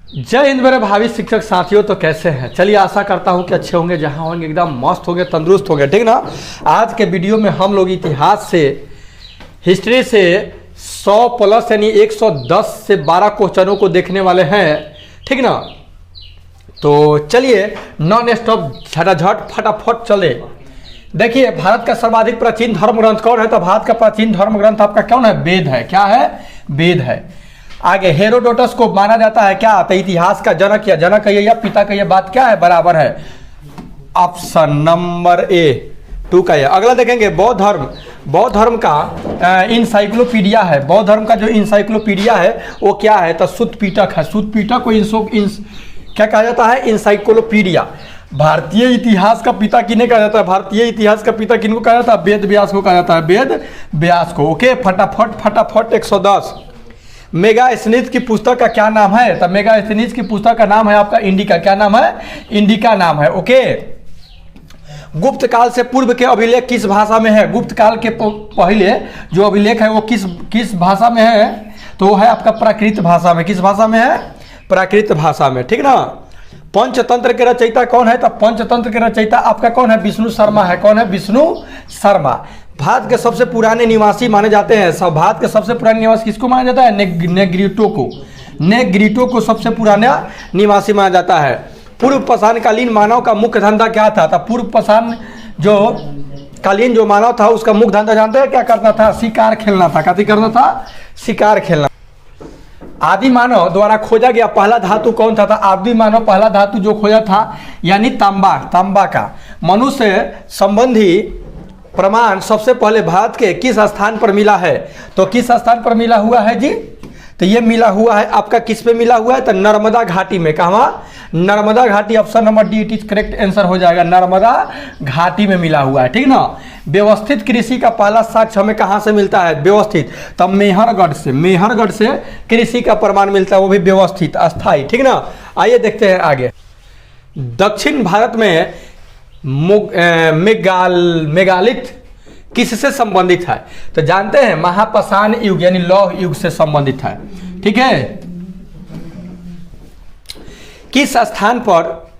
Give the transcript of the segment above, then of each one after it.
जय हिंद मेरे भावी शिक्षक साथियों। तो कैसे हैं? चलिए आशा करता हूं कि अच्छे होंगे, जहां होंगे एकदम मस्त होंगे, तंदुरुस्त होंगे, ठीक ना। आज के वीडियो में हम लोग इतिहास से, हिस्ट्री से 100 प्लस यानी 110 से 12 क्वेश्चनों को देखने वाले हैं, ठीक ना। तो चलिए नॉन स्टॉप झटाझट फटाफट चले। देखिए, भारत का सर्वाधिक प्राचीन धर्म ग्रंथ कौन है? तो भारत का प्राचीन धर्म ग्रंथ आपका कौन है? वेद है। क्या है? वेद है। आगे हेरोडोटस को माना जाता है क्या? तो इतिहास का जनक, या जनक है या पिता का, ये बात क्या है? बराबर है। ऑप्शन नंबर ए 2 का है। अगला देखेंगे बौद्ध धर्म। बौद्ध धर्म का इंसाइक्लोपीडिया है। बौद्ध धर्म का जो इंसाइक्लोपीडिया है वो क्या है? तो सुत्त पिटक है। सुत्त पिटक को क्या कहा जाता है? इंसाइक्लोपीडिया। भारतीय इतिहास का पिता किन्हें कहा जाता है? भारतीय इतिहास का पिता किनको कहा जाता है? वेद व्यास को कहा जाता है। वेद व्यास को। ओके, फटाफट फटाफट 110। मेगास्थनीज की पुस्तक का क्या नाम है? तो मेगास्थनीज की पुस्तक का नाम है आपका इंडिका। क्या नाम है? इंडिका नाम है। ओके। गुप्त काल से पूर्व के अभिलेख किस भाषा में है? गुप्त काल के पहले जो अभिलेख है वो किस भाषा में है? तो वो है आपका प्राकृत भाषा में। किस भाषा में है? प्राकृत भाषा में, ठीक ना। पंचतंत्र के रचयिता कौन है? तो पंचतंत्र के रचयिता आपका कौन है? विष्णु शर्मा है। कौन है? विष्णु शर्मा। भारत के सबसे पुराने निवासी माने जाते हैं। सब भारत के सबसे पुराने निवासी किसको माना जाता है? नेग्रिटो को। नेग्रिटो को सबसे पुराना निवासी माना जाता है। पूर्व पाषाण कालीन मानव का मुख्य धंधा क्या था? तो पूर्व पाषाण जो कालीन जो मानव था उसका मुख्य धंधा जानते हैं क्या करता था? शिकार खेलना था। क्या करना था? शिकार खेलना। आदि मानव द्वारा खोजा गया पहला धातु कौन था? आदि मानव पहला धातु जो खोजा था यानी तांबा। तांबा का मनुष्य संबंधी प्रमाण सबसे पहले भारत के किस स्थान पर मिला है? तो किस स्थान पर मिला हुआ है जी? तो ये मिला हुआ है आपका किस पे मिला हुआ है? तो नर्मदा घाटी में। कहाँ? नर्मदा घाटी। Option number D it is correct answer हो जाएगा। नर्मदा घाटी में मिला हुआ है, ठीक ना। व्यवस्थित कृषि का पहला साक्ष्य हमें कहाँ से मिलता है? व्यवस्थित। तब मेहरगढ़ से। मेहरगढ़ से कृषि का प्रमाण मिलता है, वो भी व्यवस्थित, अस्थायी, ठीक ना। आइए देखते हैं आगे। दक्षिण भारत में मेगालिथ किससे संबंधित है? तो जानते हैं महापाषाण युग यानी लौह युग से संबंधित है, ठीक है। किस स्थान पर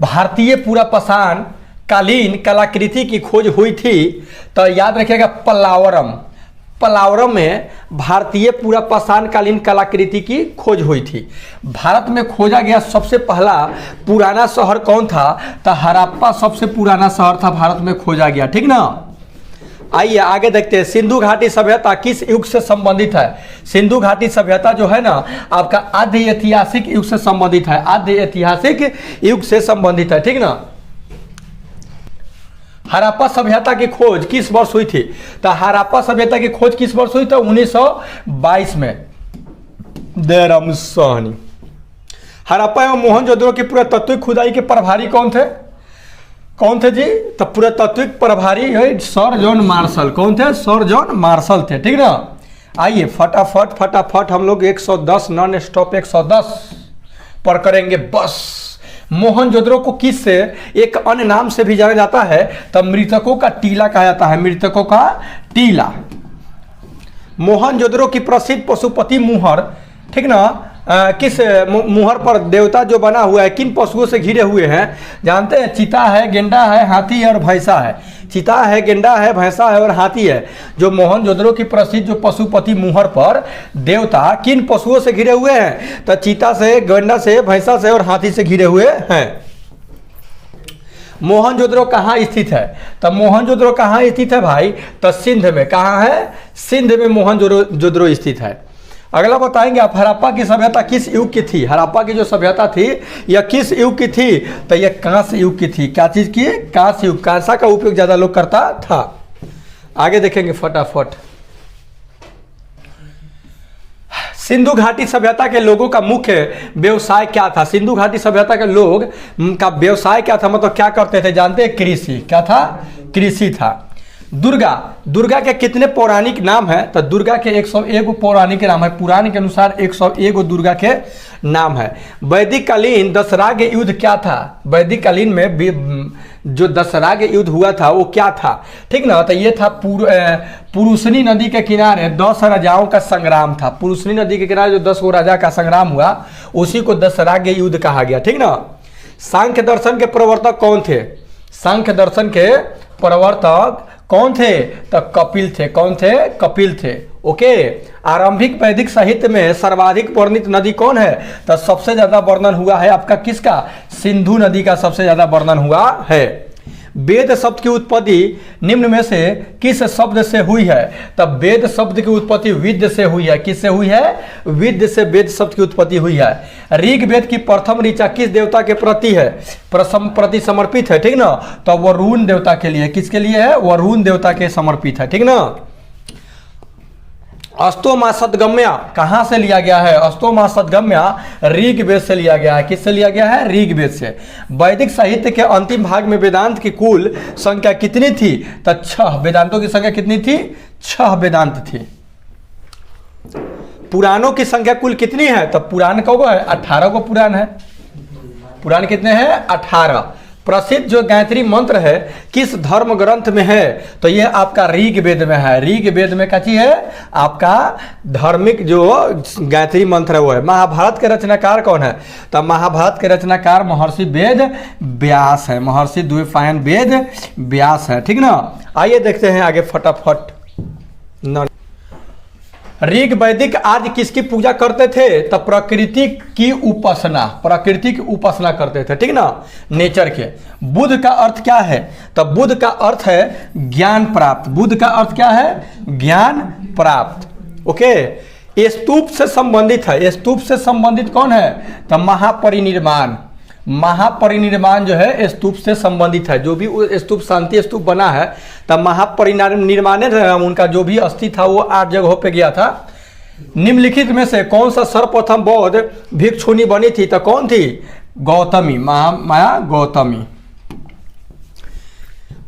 भारतीय पूरा पाषाण कालीन कलाकृति की खोज हुई थी? तो याद रखिएगा पल्लावरम। पल्लावरम में भारतीय पूरा पाषाण कालीन कलाकृति की खोज हुई थी। भारत में खोजा गया सबसे पहला पुराना शहर कौन था? तो हड़प्पा सबसे पुराना शहर था, भारत में खोजा गया, ठीक ना। आइए आगे देखते हैं। सिंधु घाटी सभ्यता किस युग से संबंधित है? सिंधु घाटी सभ्यता जो है ना आपका आद्य ऐतिहासिक युग से संबंधित है। आद्य ऐतिहासिक युग से संबंधित है, ठीक ना। हड़प्पा सभ्यता की खोज किस वर्ष हुई थी? तो हड़प्पा सभ्यता की खोज किस वर्ष हुई? तो 1922 में। देरम सहनी। हड़प्पा एवं मोहनजोदड़ो की पुरातत्विक खुदाई के प्रभारी कौन थे? कौन थे जी? तो पुरातत्विक प्रभारी है सर जॉन मार्शल। कौन थे? सर जॉन मार्शल थे, ठीक ना। आइए फटाफट फटाफट हम लोग 110 नॉन स्टॉप 110 पर करेंगे बस। मोहनजोदड़ो को किस से एक अन्य नाम से भी जाना जाता है? तो मृतकों का टीला कहा जाता है। मृतकों का टीला। मोहनजोदड़ो की प्रसिद्ध पशुपति मुहर, ठीक ना, किस मुहर पर देवता जो बना हुआ है किन पशुओं से घिरे हुए हैं? जानते हैं चीता है, गेंडा है, हाथी है और भैंसा है। चीता है, गेंडा है, भैंसा है और हाथी है। जो मोहनजोदड़ो की प्रसिद्ध जो पशुपति मुहर पर देवता किन पशुओं से घिरे हुए हैं? तो चीता से, गेंडा से, भैंसा से और हाथी से घिरे हुए हैं। मोहनजोदड़ो कहाँ स्थित है? तो मोहनजोदड़ो कहाँ स्थित है भाई? तो सिंध में। कहाँ है? सिंध में मोहनजोदड़ो स्थित है। अगला बताएंगे आप, हड़प्पा की सभ्यता किस युग की थी? हड़प्पा की जो सभ्यता थी यह किस युग की थी? तो यह कांस्य युग की थी। क्या चीज की? कांस्य युग। कांसा का उपयोग ज्यादा लोग करता था। आगे देखेंगे फटाफट। सिंधु घाटी सभ्यता के लोगों का मुख्य व्यवसाय क्या था? सिंधु घाटी सभ्यता के लोग का व्यवसाय क्या था? मतलब क्या करते थे? जानते हैं? कृषि। क्या था? कृषि था। दुर्गा, दुर्गा के कितने पौराणिक नाम है? तो दुर्गा के 101 पौराणिक नाम है, पुराण के अनुसार 101 दुर्गा के नाम है। वैदिक कालीन दशराग युद्ध क्या था? वैदिक कालीन में जो दशराग युद्ध हुआ था वो क्या था? ठीक ना, तो ये था पुरुषनी नदी के किनारे 10 राजाओं का संग्राम था। पुरुषनी नदी के किनारे जो 10 राजा का संग्राम हुआ उसी को दशराग युद्ध कहा गया। ठीक ना। सांख्य दर्शन के प्रवर्तक कौन थे? सांख्य दर्शन के प्रवर्तक कौन थे? तो कपिल थे। कौन थे? कपिल थे। ओके। आरंभिक वैदिक साहित्य में सर्वाधिक वर्णित नदी कौन है? तो सबसे ज्यादा वर्णन हुआ है आपका किसका? सिंधु नदी का सबसे ज्यादा वर्णन हुआ है। वेद शब्द की उत्पत्ति निम्न में से किस शब्द से हुई है? तब वेद शब्द की उत्पत्ति विद्य से हुई है। किससे हुई है? विद्य से वेद शब्द की उत्पत्ति हुई है। ऋग वेद की प्रथम ऋचा किस देवता के प्रति है? प्रति समर्पित है। ठीक ना, तो वरुण देवता के लिए। किसके लिए है? वरुण देवता के समर्पित है। ठीक ना। अस्तोमा सदगम्या कहाँ से लिया गया है? अस्तोमा सदगम्या ऋग वेद से लिया गया है। किससे लिया गया है? ऋग वेद से। वैदिक साहित्य के अंतिम भाग में वेदांत की कुल संख्या कितनी थी? तो 6। वेदांतों की संख्या कितनी थी? 6 वेदांत थी। पुराणों की संख्या कुल कितनी है? तो पुराण को है 18 को पुराण है। पुराण कितने हैं? 18। प्रसिद्ध जो गायत्री मंत्र है किस धर्म ग्रंथ में है? तो ये आपका ऋग वेद में है। ऋग वेद में क्या चीज है? आपका धार्मिक जो गायत्री मंत्र है वो है। महाभारत के रचनाकार कौन है? तो महाभारत के रचनाकार महर्षि वेद व्यास है। महर्षि द्वैपायन वेद व्यास है। ठीक ना। आइए देखते हैं आगे फटाफट। ऋग वैदिक आदि किसकी पूजा करते थे? तो प्रकृति की उपासना। प्रकृति की उपासना करते थे। ठीक ना, नेचर के। बुद्ध का अर्थ क्या है? तो बुद्ध का अर्थ है ज्ञान प्राप्त। बुद्ध का अर्थ क्या है? ज्ञान प्राप्त। ओके। स्तूप से संबंधित है। स्तूप से संबंधित कौन है? तो महापरिनिर्वाण। महापरिनिर्वाण जो है स्तूप से संबंधित है। जो भी स्तूप शांति स्तूप बना है तब महापरिनिर्वाण उनका जो भी अस्थि था वो 8 जगहों पे गया था। निम्नलिखित में से कौन सा सर्वप्रथम बौद्ध भिक्षुणी बनी थी? तो कौन थी? गौतमी। माया गौतमी।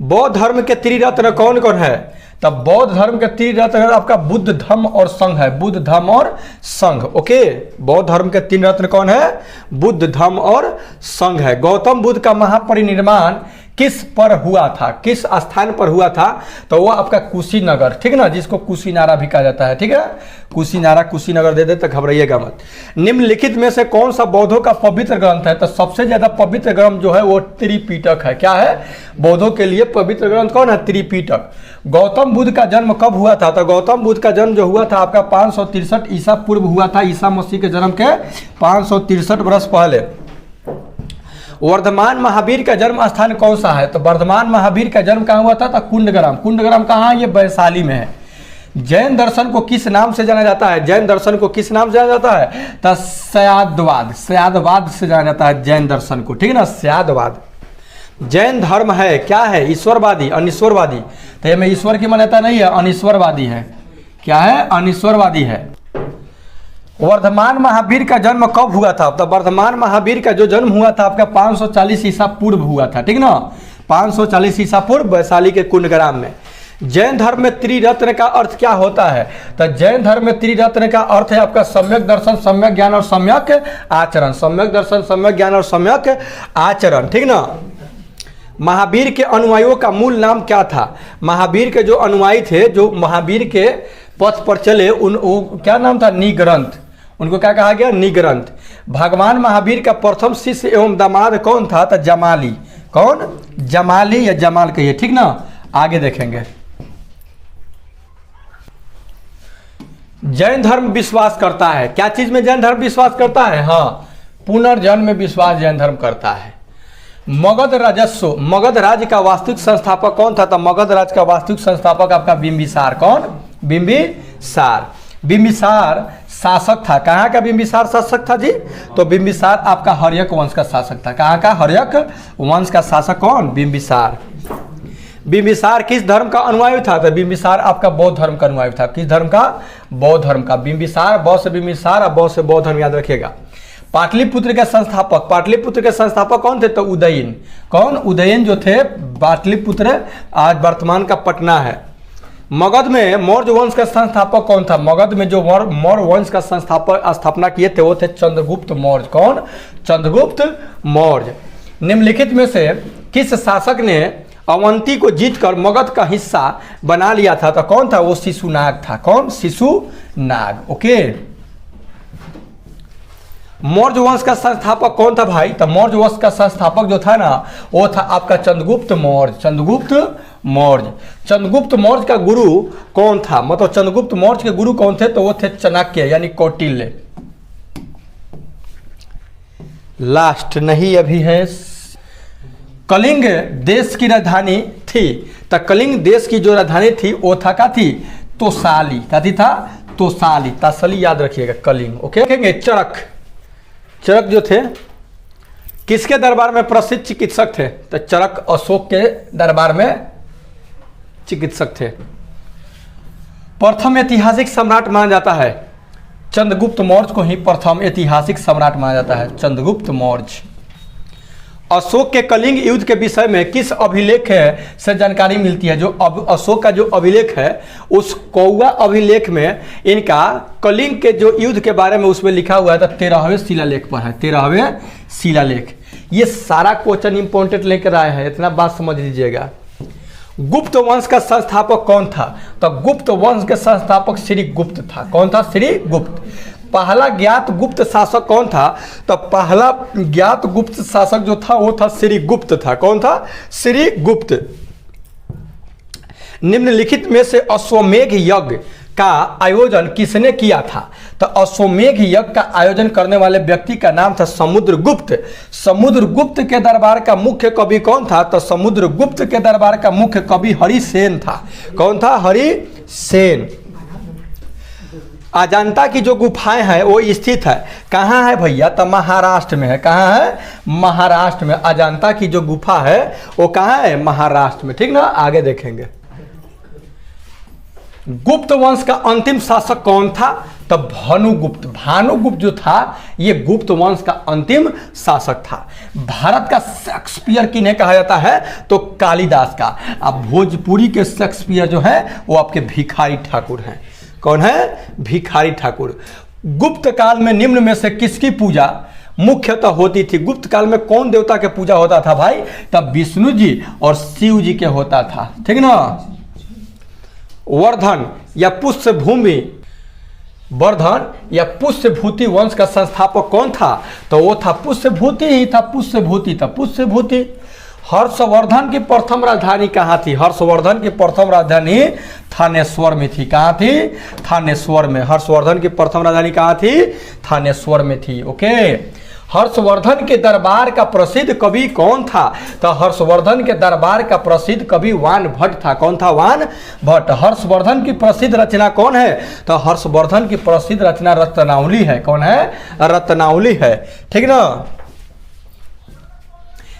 बौद्ध धर्म के त्रिरत्न कौन कौन है? तब बौद्ध धर्म के त्रिरत्न आपका बुद्ध धम्म और संघ है। बुद्ध धम्म और संघ। ओके। बौद्ध धर्म के 3 रत्न कौन है? बुद्ध धम्म और संघ है। गौतम बुद्ध का महापरिनिर्वाण किस पर हुआ था? किस स्थान पर हुआ था? तो वो आपका कुशीनगर। ठीक ना, जिसको कुशीनारा भी कहा जाता है। ठीक है, कुशीनारा कुशीनगर दे दे तो घबराइएगा मत। निम्नलिखित में से कौन सा बौद्धों का पवित्र ग्रंथ है? तो सबसे ज्यादा पवित्र ग्रंथ जो है वो त्रिपिटक है। क्या है? बौद्धों के लिए पवित्र ग्रंथ कौन है? त्रिपिटक। गौतम बुद्ध का जन्म कब हुआ था? तो गौतम बुद्ध का जन्म जो हुआ था आपका 563 ईसा पूर्व हुआ था। ईसा मसीह के जन्म के 563 वर्ष पहले। वर्धमान महावीर का जन्म स्थान कौन सा है? तो वर्धमान महावीर का जन्म कहाँ हुआ था? तो कुंडग्राम। कुंडग्राम कहाँ है? ये वैशाली में है। जैन दर्शन को किस नाम से जाना जाता है? जैन दर्शन को किस नाम से जाना जाता है? तो स्यादवाद। स्यादवाद से जाना जाता है जैन दर्शन को। ठीक है ना, स्यादवाद। जैन धर्म है क्या है? ईश्वरवादी, अनिश्वरवादी। तो ये में ईश्वर की मान्यता नहीं है, अनिश्वरवादी है। क्या है? अनिश्वरवादी है। वर्धमान महावीर का जन्म कब हुआ था? तो वर्धमान महावीर का जो जन्म हुआ था आपका 540 ईसा पूर्व हुआ था। ठीक ना, 540 ईसा पूर्व वैशाली के कुंडग्राम में। जैन धर्म में त्रिरत्न का अर्थ क्या होता है? तो जैन धर्म में त्रिरत्न का अर्थ है आपका सम्यक दर्शन, सम्यक ज्ञान और सम्यक आचरण। सम्यक दर्शन, सम्यक ज्ञान और सम्यक आचरण। ठीक ना। महावीर के अनुयायियों का मूल नाम क्या था? महावीर के जो अनुयायी थे, जो महावीर के पथ पर चले, क्या नाम था? निग्रंथ। उनको क्या कहा गया? निग्रंथ। भगवान महावीर का प्रथम शिष्य एवं दामाद कौन था? तो जमाली। कौन? जमाली या जमाल कहिए। ठीक ना, आगे देखेंगे। जैन धर्म विश्वास करता है क्या चीज में? जैन धर्म विश्वास करता है, हाँ, पुनर्जन्म में विश्वास जैन धर्म करता है। मगध राजस्व, मगध राज्य का वास्तविक संस्थापक कौन था? तो मगध राज्य का वास्तविक संस्थापक आपका बिंबिसार। कौन? बिंबिसार। बिंबिसार शासक था। कहाँ का बिंबिसार शासक था जी? तो बिंबिसार आपका हर्यक वंश का शासक था। कहाँ का? हर्यक वंश का शासक कौन? बिंबिसार। बिंबिसार किस धर्म का अनुयायी था? तो बिंबिसार आपका बौद्ध धर्म का अनुयायी था। किस धर्म का? बौद्ध धर्म का। बिंबिसार, बौद्ध से बिंबिसार और बौद्ध से बौद्ध धर्म याद रखिएगा। पाटलिपुत्र के संस्थापक, पाटलिपुत्र के संस्थापक कौन थे? तो उदयन। कौन? उदयन जो थे पाटलिपुत्र आज वर्तमान का पटना है। मगध में मौर्य वंश का संस्थापक कौन था? मगध में जो मौर्य वंश का स्थापना किए थे वो थे चंद्रगुप्त मौर्य। कौन? चंद्रगुप्त मौर्य। निम्नलिखित में से किस शासक ने अवंती को जीतकर मगध का हिस्सा बना लिया था? तो कौन था? वो शिशुनाग था। कौन? शिशुनाग। ओके। मौर्य वंश का संस्थापक कौन था भाई? तो मौर्य वंश का संस्थापक जो था ना वो था आपका चंद्रगुप्त मौर्य। चंद्रगुप्त मौर्य। चंद्रगुप्त मौर्य का गुरु कौन था? मतलब चंद्रगुप्त मौर्य के गुरु कौन थे? तो वो थे चाणक्य यानी कौटिल्य। लास्ट नहीं अभी है। कलिंग देश की राजधानी थी, तो कलिंग देश की जो राजधानी थी वो था क्या थी? तोसाली। क्या थी? था तोसाली। तसली याद रखिएगा कलिंग। ओके। देखेंगे चरक। चरक जो थे किसके दरबार में प्रसिद्ध चिकित्सक थे? तो चरक अशोक के दरबार में चिकित्सक थे। प्रथम ऐतिहासिक सम्राट माना जाता है चंद्रगुप्त मौर्य को ही प्रथम ऐतिहासिक सम्राट माना जाता है, चंद्रगुप्त मौर्य। अशोक के कलिंग युद्ध के विषय में किस अभिलेख से जानकारी मिलती है? जो अशोक का जो अभिलेख है उस कौवा अभिलेख में इनका कलिंग के जो युद्ध के बारे में उसमें लिखा हुआ है। तो 13वें शिलालेख पर है। 13वें शिलालेख। ये सारा क्वेश्चन इंपॉर्टेंट लेकर आया है, इतना बात समझ लीजिएगा। गुप्त वंश का संस्थापक कौन था? तो गुप्त वंश के संस्थापक श्री गुप्त था। कौन था? श्री गुप्त। पहला ज्ञात गुप्त शासक कौन था? तो पहला ज्ञात गुप्त शासक जो था वो था श्री गुप्त था। कौन था? श्री गुप्त। निम्नलिखित में से अश्वमेघ यज्ञ का आयोजन किसने किया था? तो अश्वमेघ यज्ञ का आयोजन करने वाले व्यक्ति का नाम था समुद्रगुप्त। समुद्रगुप्त के दरबार का मुख्य कवि कौन था? तो समुद्रगुप्त के दरबार का मुख्य कवि हरिसेन था। कौन था? हरिसेन। अजंता की जो गुफाएं हैं वो स्थित है कहाँ है भैया? तो महाराष्ट्र में है। कहाँ है? महाराष्ट्र में। अजंता की जो गुफा है वो कहाँ है? महाराष्ट्र में। ठीक ना? आगे देखेंगे। गुप्त वंश का अंतिम शासक कौन था? तो भानुगुप्त। भानुगुप्त जो था ये गुप्त वंश का अंतिम शासक था। भारत का शेक्सपियर किन्हें कहा जाता है? तो कालिदास का। अब भोजपुरी के शेक्सपियर जो है वो आपके भिखारी ठाकुर हैं। कौन है? भिखारी ठाकुर। गुप्त काल में निम्न में से किसकी पूजा मुख्यतः होती थी? गुप्त काल में कौन देवता के पूजा होता था भाई? तब विष्णु जी और शिव जी के होता था। ठीक ना? वर्धन या पुष्यभूमि, वर्धन या पुष्यभूति वंश का संस्थापक कौन था? तो वो था पुष्यभूति ही था। पुष्यभूति था। पुष्यभूति। हर्षवर्धन की प्रथम राजधानी कहाँ थी? हर्षवर्धन की प्रथम राजधानी थानेश्वर में थी। कहाँ थी? थानेश्वर में। हर्षवर्धन की प्रथम राजधानी कहाँ थी? थानेश्वर में थी। ओके। हर्षवर्धन के दरबार का प्रसिद्ध कवि कौन था? तो हर्षवर्धन के दरबार का प्रसिद्ध कवि वान भट्ट था। कौन था? वान भट्ट। हर्षवर्धन की प्रसिद्ध रचना कौन है? तो हर्षवर्धन की प्रसिद्ध रचना रत्नावली है। कौन है? रत्नावली है। ठीक ना?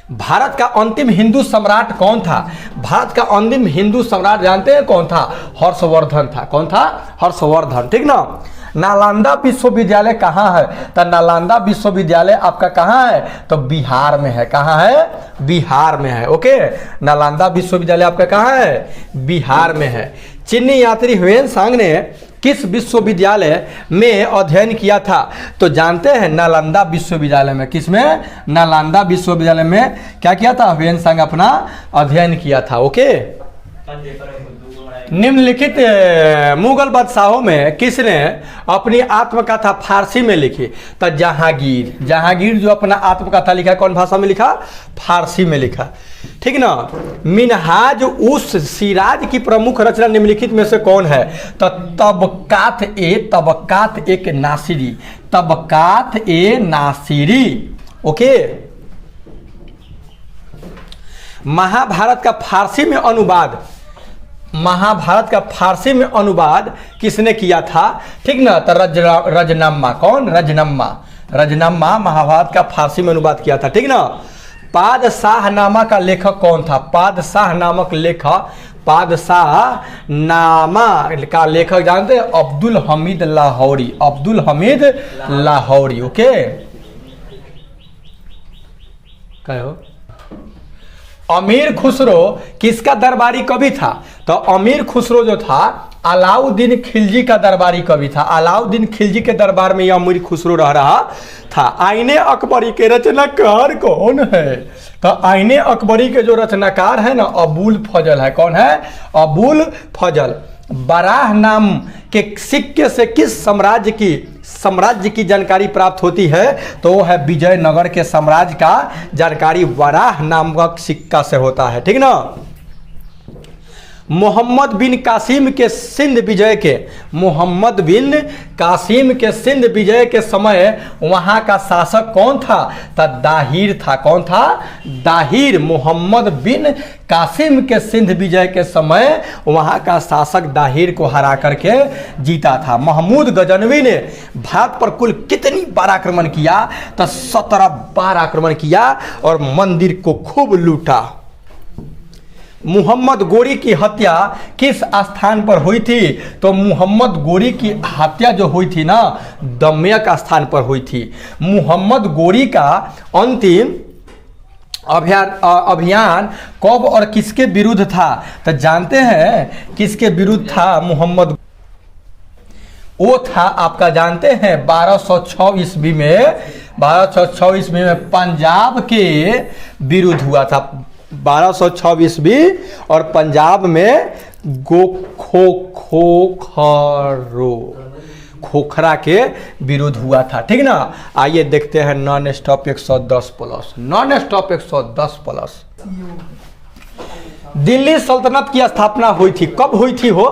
भारत का अंतिम हिंदू सम्राट कौन था? भारत का अंतिम हिंदू सम्राट जानते हैं कौन था? हर्षवर्धन था। कौन था? हर्षवर्धन। ठीक ना? नालंदा विश्वविद्यालय कहाँ है? तो नालंदा विश्वविद्यालय आपका कहाँ है? तो बिहार में है। कहाँ है? बिहार में है। ओके। नालंदा विश्वविद्यालय आपका कहाँ है? बिहार में है। चीनी यात्री ह्वेनसांग ने किस विश्वविद्यालय में अध्ययन किया था? तो जानते हैं नालंदा विश्वविद्यालय में। किसमें? नालंदा विश्वविद्यालय में क्या किया था? ह्वेनसांग अपना अध्ययन किया था। ओके। निम्नलिखित मुगल बादशाहों में किसने अपनी आत्मकथा फारसी में लिखी? तो जहांगीर। जहांगीर जो अपना आत्मकथा लिखा कौन भाषा में लिखा? फारसी में लिखा। ठीक ना? मिनहाज उस सिराज की प्रमुख रचना निम्नलिखित में से कौन है? तो तबकात एक नासिरी। तबकात ए नासिरी। ओके। महाभारत का फारसी में अनुवाद, महाभारत का फारसी में अनुवाद किसने किया था? ठीक ना? तो रजनम्मा। कौन? रजनम्मा। रजनम्मा महाभारत का फारसी में अनुवाद किया था। ठीक ना? पादशाहनामा का लेखक कौन था? पादशाहनामक लेखक, पादशाहनामा का लेखक जानते हैं? अब्दुल हमीद लाहौरी। अब्दुल हमीद लाहौरी। ओके। क्या हो? अमीर खुसरो किसका दरबारी कवि था? तो अमीर खुसरो जो था अलाउद्दीन खिलजी का दरबारी कवि था। अलाउद्दीन खिलजी के दरबार में यह अमीर खुसरो रह रहा था। आईने अकबरी के रचनाकार कौन है? तो आईने अकबरी के जो रचनाकार है ना, अबुल फजल है। कौन है? अबुल फजल। बराह नाम के सिक्के से किस साम्राज्य की जानकारी प्राप्त होती है? तो वो है विजयनगर के साम्राज्य का जानकारी बराह नामक सिक्का से होता है। ठीक ना। मोहम्मद बिन कासिम के सिंध विजय के समय वहाँ का शासक कौन था? तो दाहिर था। कौन था? दाहिर। मोहम्मद बिन कासिम के सिंध विजय के समय वहाँ का शासक दाहिर को हरा करके जीता था। महमूद गजनवी ने भारत पर कुल कितनी बार आक्रमण किया? तो 17 बार आक्रमण किया और मंदिर को खूब लूटा। मुहम्मद गोरी की हत्या किस स्थान पर हुई थी? तो मुहम्मद गोरी की हत्या जो हुई थी ना, दम्यक स्थान पर हुई थी। मुहम्मद गोरी का अंतिम अभियान कब और किसके विरुद्ध था? तो जानते हैं किसके विरुद्ध था मुहम्मद? वो था आपका जानते हैं 1206 ईस्वी में। 1206 ईस्वी में पंजाब के विरुद्ध हुआ था। 1206 ईस्वी और पंजाब में खोखरा के विरुद्ध हुआ था। ठीक ना। आइए देखते हैं non stop 110 plus. Non stop 110 plus. Delhi सल्तनत की स्थापना हुई थी। कब हुई थी हो?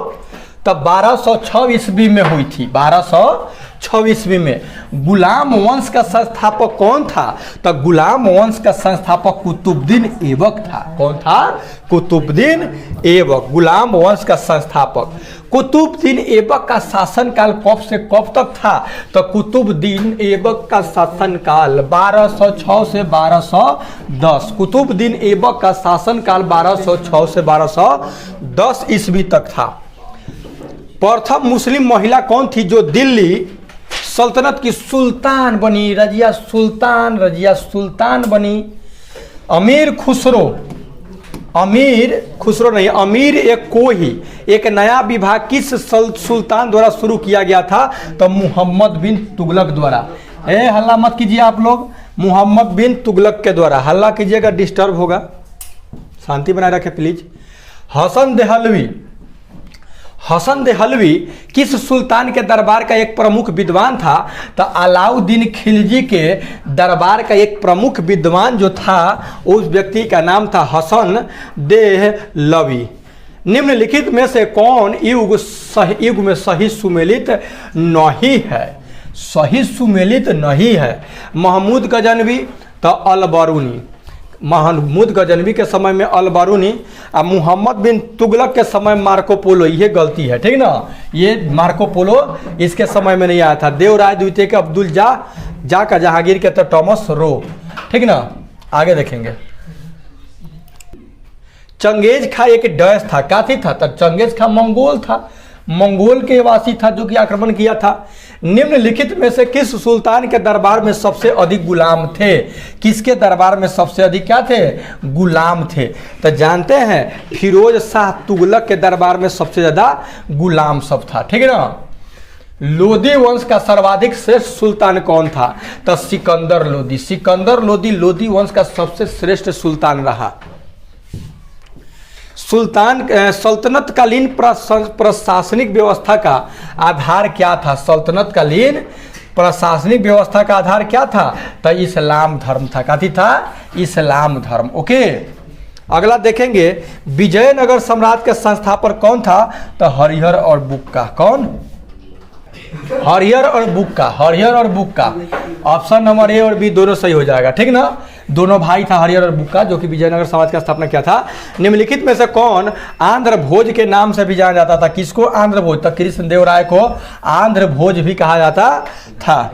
तब 1206 ईस्वी में हुई थी। 1206 ईस्वी में। गुलाम वंश का संस्थापक कौन था? तो गुलाम वंश का संस्थापक कुतुबुद्दीन ऐबक था। कौन था? कुतुबुद्दीन ऐबक। गुलाम वंश का संस्थापक कुतुबुद्दीन ऐबक का शासनकाल कब से कब तक था? तो कुतुबुद्दीन ऐबक का शासनकाल 1206 से 1210। कुतुबुद्दीन ऐबक का शासनकाल 1206 से 1210 ईस्वी तक था। प्रथम मुस्लिम महिला कौन थी जो दिल्ली सल्तनत की सुल्तान बनी? रजिया सुल्तान बनी। अमीर एक कोही एक नया विभाग किस सुल्तान द्वारा शुरू किया गया था? तो मुहम्मद बिन तुगलक द्वारा। हल्ला मत कीजिए आप लोग। मुहम्मद बिन तुगलक के द्वारा। हल्ला कीजिएगा डिस्टर्ब होगा। शांति बनाए रखें प्लीज। हसन देहलवी किस सुल्तान के दरबार का एक प्रमुख विद्वान था? तो अलाउद्दीन खिलजी के दरबार का एक प्रमुख विद्वान जो था उस व्यक्ति का नाम था हसन देहलवी। निम्नलिखित में से कौन युग में सही सुमेलित नहीं है? सही सुमेलित नहीं है। महमूद गजनवी तो अलबरूनी। महमूद गजनवी के समय में अलबरूनी और मुहम्मद बिन तुगलक के समय मार्को पोलो। ये गलती है। ठीक ना। ये मार्को पोलो इसके समय में नहीं आया था। देवराय द्वितीय के अब्दुल जा का जहांगीर के तो टॉमस रो। ठीक ना। आगे देखेंगे। चंगेज खा एक डैश था। काथी था? तो चंगेज खा मंगोल था। मंगोल के वासी था जो कि आक्रमण किया था। निम्नलिखित में से किस सुल्तान के दरबार में सबसे अधिक गुलाम थे? किसके दरबार में सबसे अधिक क्या थे? गुलाम थे। तो जानते हैं फिरोज शाह तुगलक के दरबार में सबसे ज्यादा गुलाम सब था। ठीक है ना। लोदी वंश का सर्वाधिक श्रेष्ठ सुल्तान कौन था? तो सिकंदर लोदी। लोदी वंश का सबसे श्रेष्ठ सुल्तान रहा। सल्तनतकालीन प्रशासनिक व्यवस्था का आधार क्या था? सल्तनतकालीन प्रशासनिक व्यवस्था का आधार क्या था? तो इस्लाम धर्म था। क्या था? इस्लाम धर्म। ओके। अगला देखेंगे विजयनगर साम्राज्य के संस्थापक कौन था? तो हरिहर और बुक्का। कौन? हरिहर और बुक्का। ऑप्शन नंबर ए और बी दोनों सही हो जाएगा। ठीक ना। दोनों भाई था हरिहर और बुक्का जो कि विजयनगर साम्राज्य का स्थापना किया था। निम्नलिखित में से कौन आंध्र भोज के नाम से भी जाना जाता था? किसको आंध्र भोज? तो कृष्णदेव राय को आंध्र भोज भी कहा जाता था।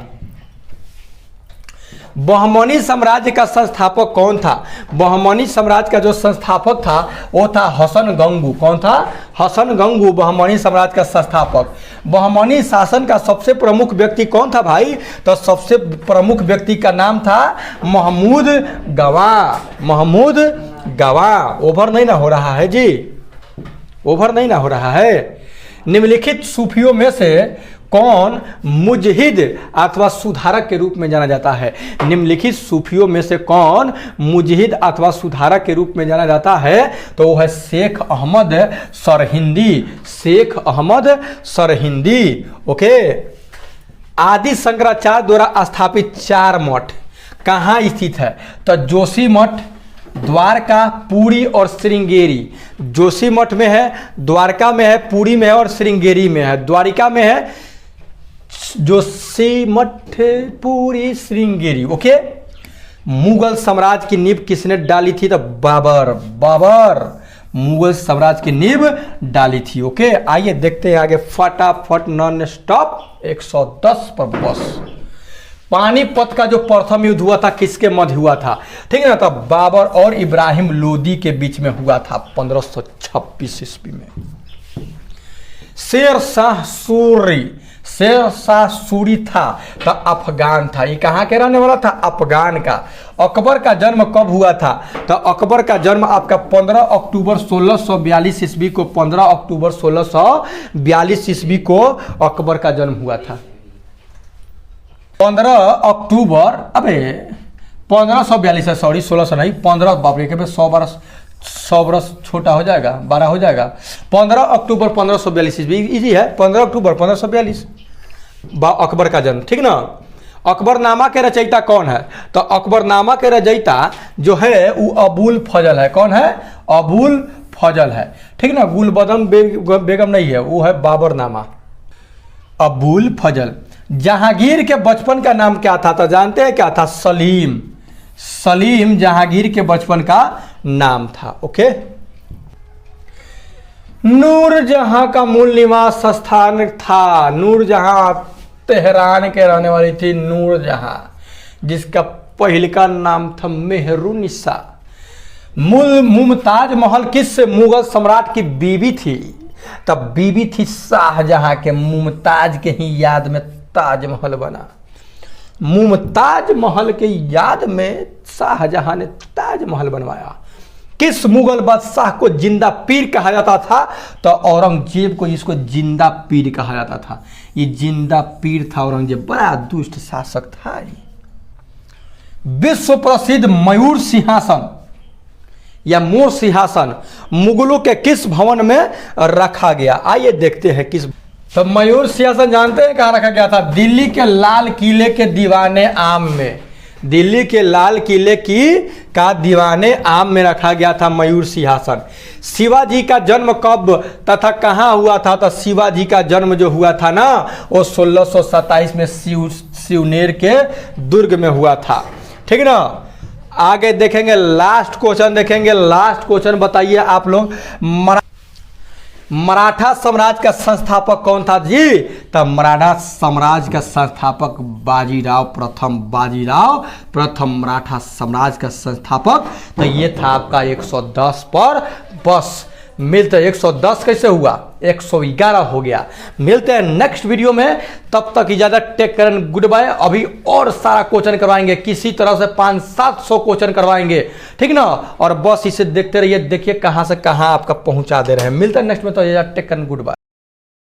बहमनी साम्राज्य का संस्थापक कौन था? बहमनी साम्राज्य का जो संस्थापक था वो था हसन गंगू। कौन था? हसन गंगू बहमनी साम्राज्य का संस्थापक। बहमनी शासन का सबसे प्रमुख व्यक्ति कौन था भाई? तो सबसे प्रमुख व्यक्ति का नाम था महमूद गवां। महमूद गवां। ओवर नहीं ना हो रहा है जी, ओवर नहीं ना हो रहा है। निम्नलिखित सूफियों में से कौन मुजहिद अथवा सुधारक के रूप में जाना जाता है? निम्नलिखित सूफियों में से कौन मुजहिद अथवा सुधारक के रूप में जाना जाता है? तो वो है शेख अहमद सरहिंदी। शेख अहमद सरहिंदी। ओके। आदि शंकराचार्य द्वारा स्थापित 4 मठ कहाँ स्थित है? तो जोशी मठ, द्वारका, पुरी और श्रृंगेरी। जोशी मठ में है, द्वारका में है, पुरी में है और श्रृंगेरी में है। द्वारिका में है जोशी मठ, पुरी, श्रृंगेरी। ओके। मुगल साम्राज्य की नींव किसने डाली थी? तो बाबर। बाबर मुगल साम्राज्य की नींव डाली थी। ओके। आइए देखते हैं आगे फटाफट नॉन स्टॉप 110 पर बस। पानीपत का जो प्रथम युद्ध हुआ था किसके मध्य हुआ था? ठीक है ना। तो बाबर और इब्राहिम लोदी के बीच में हुआ था 1526 ईस्वी में। शेर शाह सूरी, शेर शाह सूरी था तो अफगान था। ये कहाँ के रहने वाला था? अफगान का। अकबर का जन्म कब हुआ था? तो अकबर का जन्म आपका 15 अक्टूबर 1642 ईस्वी को, 15 अक्टूबर 1642 ईस्वी को अकबर का जन्म हुआ था। 15 अक्टूबर, अबे 1542 है, सॉरी 1600 नहीं, 15, बाप रे, 100 बरस छोटा हो जाएगा, 12 हो जाएगा। 15 अक्टूबर 1542 ईस्वी, इजी है। 15 अक्टूबर 1542 अकबर का जन्म। ठीक ना। अकबरनामा के रचयिता कौन है? तो अकबरनामा के रचयिता जो है वो अबुल फजल है। कौन है? अबुल फजल है। ठीक ना। गुलबदन बेगम नहीं है, वो है बाबरनामा। अबुल फजल। जहांगीर के बचपन का नाम क्या था? तो जानते हैं क्या था? सलीम। सलीम जहांगीर के बचपन का नाम था। ओके। नूरजहां का मूल निवास स्थान था। नूरजहां तेहरान के रहने वाली थी नूरजहां, जिसका पहले का नाम था मेहरुनिसा। मुमताज महल किस मुगल सम्राट की बीवी थी? तब बीवी थी शाहजहां के। मुमताज के ही याद में ताजमहल बना। मुमताज महल के याद में शाहजहां ने ताजमहल बनवाया। किस मुगल बादशाह को जिंदा पीर कहा जाता था? तो औरंगजेब को इसको जिंदा पीर कहा जाता था। ये जिंदा पीर था औरंगजेब, बड़ा दुष्ट शासक था। विश्व प्रसिद्ध मयूर सिंहासन या मोर सिंहासन मुगलों के किस भवन में रखा गया? आइए देखते हैं किस। तो मयूर सिंहासन जानते हैं कहाँ रखा गया था? दिल्ली के लाल किले के दीवाने आम में। दिल्ली के लाल किले का दीवाने आम में रखा गया था मयूर सिंहासन। शिवाजी का जन्म कब तथा कहाँ हुआ था? तो शिवाजी का जन्म जो हुआ था ना वो 1627 में शिवनेर के दुर्ग में हुआ था। ठीक ना। आगे देखेंगे, लास्ट क्वेश्चन देखेंगे। लास्ट क्वेश्चन बताइए आप लोग, मराठा साम्राज्य का संस्थापक कौन था जी? तब मराठा साम्राज्य का संस्थापक बाजीराव प्रथम। बाजीराव प्रथम मराठा साम्राज्य का संस्थापक। तो ये था आपका 110 पर बस। मिलते हैं 110 कैसे हुआ? 111 हो गया। मिलते हैं नेक्स्ट वीडियो में, तब तक इजाजत, टेक केयर, गुड बाय। अभी और सारा क्वेश्चन करवाएंगे, किसी तरह से 500-700 क्वेश्चन करवाएंगे। ठीक ना। और बस इसे देखते रहिए, देखिए कहां से कहां आपका पहुंचा दे रहे हैं। मिलते हैं नेक्स्ट में, तो इजाजत, टेक केयर, गुड बाय।